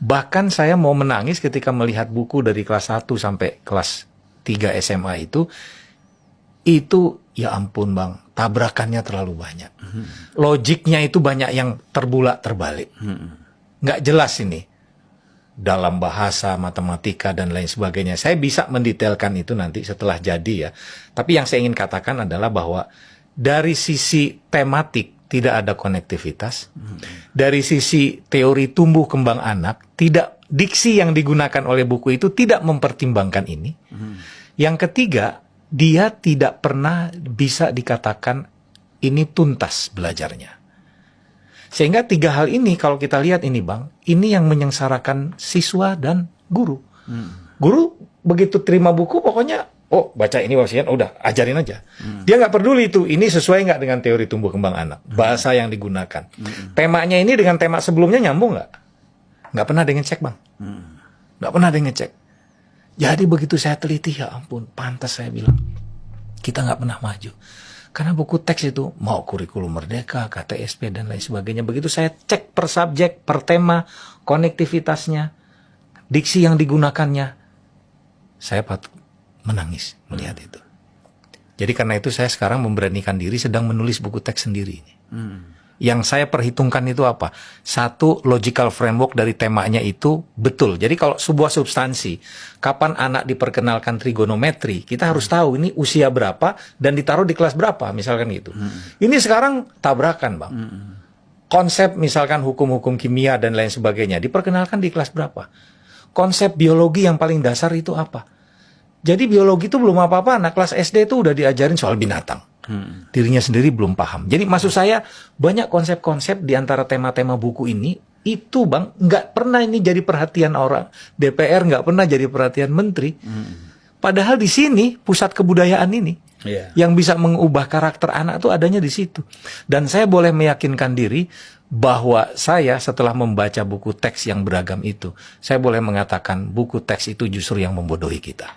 Bahkan saya mau menangis ketika melihat buku dari kelas 1 sampai kelas 3 SMA itu ya ampun Bang, tabrakannya terlalu banyak. Logiknya itu banyak yang terbulak terbalik. Nggak jelas ini. Dalam bahasa, matematika, dan lain sebagainya. Saya bisa mendetailkan itu nanti setelah jadi ya. Tapi yang saya ingin katakan adalah bahwa dari sisi tematik tidak ada konektivitas. Dari sisi teori tumbuh kembang anak, tidak, diksi yang digunakan oleh buku itu tidak mempertimbangkan ini. Yang ketiga, dia tidak pernah bisa dikatakan ini tuntas belajarnya. Sehingga 3 hal ini kalau kita lihat ini Bang, ini yang menyengsarakan siswa dan guru. Guru begitu terima buku pokoknya, oh baca ini wasiat, udah ajarin aja. Dia nggak peduli itu, ini sesuai nggak dengan teori tumbuh kembang anak, bahasa yang digunakan. Temanya ini dengan tema sebelumnya nyambung nggak? Nggak pernah ada ngecek Bang. Nggak pernah ada ngecek. Jadi begitu saya teliti, ya ampun, pantas saya bilang, kita nggak pernah maju. Karena buku teks itu mau kurikulum merdeka, KTSP, dan lain sebagainya. Begitu saya cek per subjek, per tema, konektivitasnya, diksi yang digunakannya, saya patut menangis melihat itu. Jadi karena itu saya sekarang memberanikan diri sedang menulis buku teks sendiri. Yang saya perhitungkan itu apa? Satu, logical framework dari temanya itu betul. Jadi kalau sebuah substansi, kapan anak diperkenalkan trigonometri, kita harus tahu ini usia berapa dan ditaruh di kelas berapa, misalkan gitu. Ini sekarang tabrakan Bang. Konsep misalkan hukum-hukum kimia dan lain sebagainya, diperkenalkan di kelas berapa? Konsep biologi yang paling dasar itu apa? Jadi biologi itu belum apa-apa, anak kelas SD itu udah diajarin soal binatang. Dirinya sendiri belum paham. Jadi maksud saya banyak konsep-konsep di antara tema-tema buku ini itu Bang nggak pernah ini jadi perhatian orang DPR, nggak pernah jadi perhatian menteri. Padahal di sini pusat kebudayaan ini yang bisa mengubah karakter anak itu adanya di situ. Dan saya boleh meyakinkan diri bahwa saya setelah membaca buku teks yang beragam itu, saya boleh mengatakan buku teks itu justru yang membodohi kita.